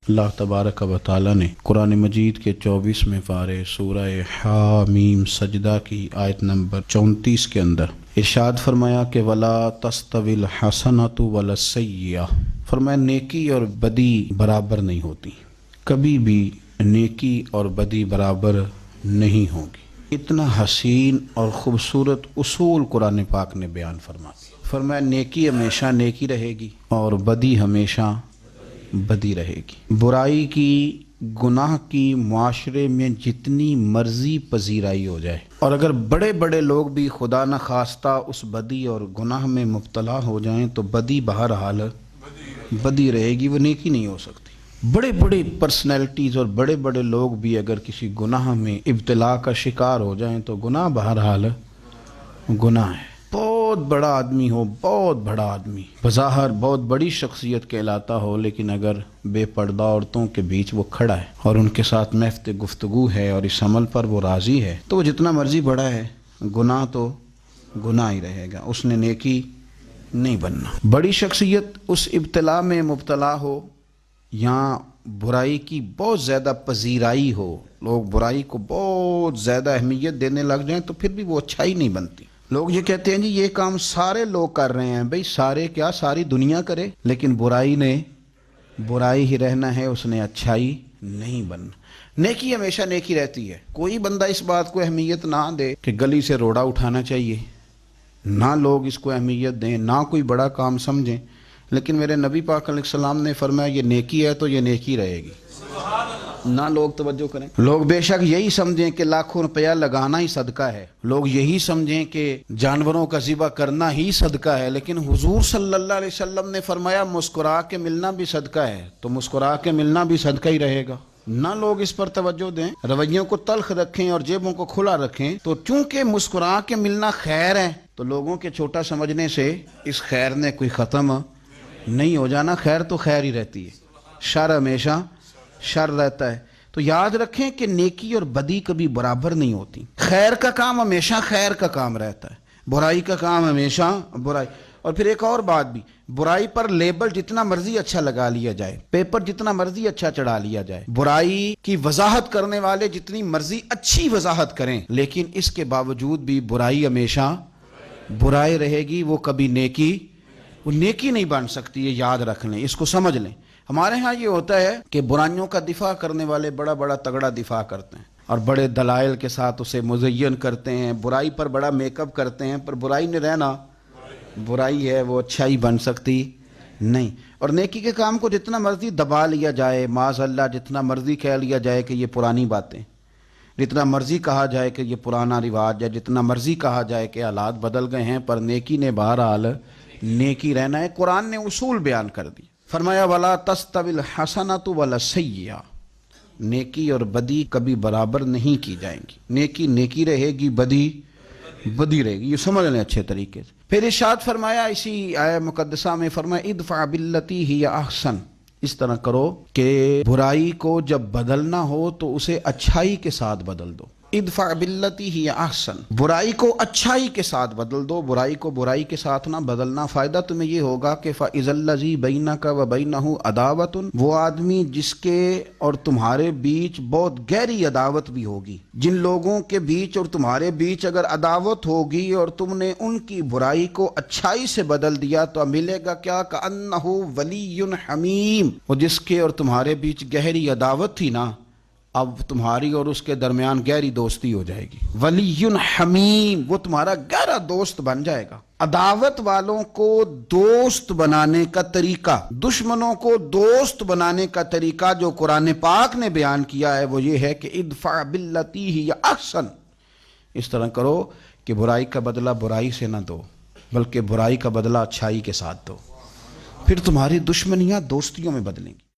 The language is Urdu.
اللہ تبارک و تعالی نے قرآن مجید کے 24ویں پارے سورہ حامیم سجدہ کی آیت نمبر 34 کے اندر ارشاد فرمایا کہ ولا تستوی الحسنۃ ولا السیئہ، فرمایا نیکی اور بدی برابر نہیں ہوتی، کبھی بھی نیکی اور بدی برابر نہیں ہوگی۔ اتنا حسین اور خوبصورت اصول قرآن پاک نے بیان فرمایا نیکی ہمیشہ نیکی رہے گی اور بدی ہمیشہ بدی رہے گی۔ برائی کی، گناہ کی معاشرے میں جتنی مرضی پذیرائی ہو جائے، اور اگر بڑے بڑے لوگ بھی خدا نہ خواستہ اس بدی اور گناہ میں مبتلا ہو جائیں تو بدی بہرحال بدی رہے گی، وہ نیکی نہیں ہو سکتی۔ بڑے بڑے پرسنالٹیز اور بڑے بڑے لوگ بھی اگر کسی گناہ میں ابتلا کا شکار ہو جائیں تو گناہ بہرحال گناہ ہے۔ بہت بڑا آدمی ہو، بہت بڑا آدمی، بظاہر بہت بڑی شخصیت کہلاتا ہو، لیکن اگر بے پردہ عورتوں کے بیچ وہ کھڑا ہے اور ان کے ساتھ محض گفتگو ہے اور اس عمل پر وہ راضی ہے تو وہ جتنا مرضی بڑا ہے، گناہ تو گناہ ہی رہے گا، اس نے نیکی نہیں بننا۔ بڑی شخصیت اس ابتلا میں مبتلا ہو یا برائی کی بہت زیادہ پذیرائی ہو، لوگ برائی کو بہت زیادہ اہمیت دینے لگ جائیں تو پھر بھی وہ اچھائی نہیں بنتی۔ لوگ یہ کہتے ہیں جی یہ کام سارے لوگ کر رہے ہیں، بھئی سارے کیا، ساری دنیا کرے، لیکن برائی نے برائی ہی رہنا ہے، اس نے اچھائی نہیں بننا۔ نیکی ہمیشہ نیکی رہتی ہے۔ کوئی بندہ اس بات کو اہمیت نہ دے کہ گلی سے روڑا اٹھانا چاہیے، نہ لوگ اس کو اہمیت دیں، نہ کوئی بڑا کام سمجھیں، لیکن میرے نبی پاک علیہ السلام نے فرمایا یہ نیکی ہے تو یہ نیکی رہے گی، نہ لوگ توجہ کریں۔ لوگ بے شک یہی سمجھیں کہ لاکھوں روپیہ لگانا ہی صدقہ ہے، لوگ یہی سمجھیں کہ جانوروں کا ذبح کرنا ہی صدقہ ہے، لیکن حضور صلی اللہ علیہ وسلم نے فرمایا مسکرا کے ملنا بھی صدقہ ہے، تو مسکرا کے ملنا بھی صدقہ ہی رہے گا۔ نہ لوگ اس پر توجہ دیں، رویوں کو تلخ رکھیں اور جیبوں کو کھلا رکھیں، تو چونکہ مسکرا کے ملنا خیر ہے تو لوگوں کے چھوٹا سمجھنے سے اس خیر نے کوئی ختم نہیں ہو جانا۔ خیر تو خیر ہی رہتی ہے، شر ہمیشہ شر رہتا ہے۔ تو یاد رکھیں کہ نیکی اور بدی کبھی برابر نہیں ہوتی۔ خیر کا کام ہمیشہ خیر کا کام رہتا ہے، برائی کا کام ہمیشہ برائی۔ اور پھر ایک اور بات بھی، برائی پر لیبل جتنا مرضی اچھا لگا لیا جائے، پیپر جتنا مرضی اچھا چڑھا لیا جائے، برائی کی وضاحت کرنے والے جتنی مرضی اچھی وضاحت کریں، لیکن اس کے باوجود بھی برائی ہمیشہ برائی رہے گی، وہ کبھی نیکی نہیں بن سکتی۔ یہ یاد رکھ لیں، اس کو سمجھ لیں۔ ہمارے ہاں یہ ہوتا ہے کہ برائیوں کا دفاع کرنے والے بڑا بڑا تگڑا دفاع کرتے ہیں اور بڑے دلائل کے ساتھ اسے مزین کرتے ہیں، برائی پر بڑا میک اپ کرتے ہیں، پر برائی نے رہنا برائی ہے، وہ اچھائی بن سکتی نہیں۔ اور نیکی کے کام کو جتنا مرضی دبا لیا جائے، معاذ اللہ جتنا مرضی کہہ لیا جائے کہ یہ پرانی باتیں، جتنا مرضی کہا جائے کہ یہ پرانا رواج ہے، جتنا مرضی کہا جائے کہ حالات بدل گئے ہیں، پر نیکی نے بہرحال نیکی رہنا ہے۔ قرآن نے اصول بیان کر دی، فرمایا وَلَا تَسْتَوِي الْحَسَنَةُ وَلَا السَّيِّئَةُ، نیکی اور بدی کبھی برابر نہیں کی جائیں گی، نیکی نیکی رہے گی، بدی بدی رہے گی۔ یہ سمجھ لیں اچھے طریقے سے۔ پھر ارشاد فرمایا اسی آیت مقدسہ میں، فرمایا ادفع باللتی ہی احسن، اس طرح کرو کہ برائی کو جب بدلنا ہو تو اسے اچھائی کے ساتھ بدل دو۔ ادفع باللتی ہی احسن، برائی کو اچھائی کے ساتھ بدل دو، برائی کو برائی کے ساتھ نہ بدلنا۔ فائدہ تمہیں یہ ہوگا کہ فَإِذَا الَّذِي بَيْنَكَ وَبَيْنَهُ عَدَاوَةٌ، وہ آدمی جس کے اور تمہارے بیچ بہت گہری عداوت بھی ہوگی، جن لوگوں کے بیچ اور تمہارے بیچ اگر عداوت ہوگی اور تم نے ان کی برائی کو اچھائی سے بدل دیا تو ملے گا کیا، كَأَنَّهُ وَلِيٌّ حَمِيمٌ، وہ جس کے اور تمہارے بیچ گہری عداوت تھی نا، اب تمہاری اور اس کے درمیان گہری دوستی ہو جائے گی۔ ولی حمیم، وہ تمہارا گہرا دوست بن جائے گا۔ عداوت والوں کو دوست بنانے کا طریقہ، دشمنوں کو دوست بنانے کا طریقہ جو قرآن پاک نے بیان کیا ہے وہ یہ ہے کہ ادفع باللتی ہی احسن، اس طرح کرو کہ برائی کا بدلہ برائی سے نہ دو بلکہ برائی کا بدلہ اچھائی کے ساتھ دو، پھر تمہاری دشمنیاں دوستیوں میں بدلیں گی۔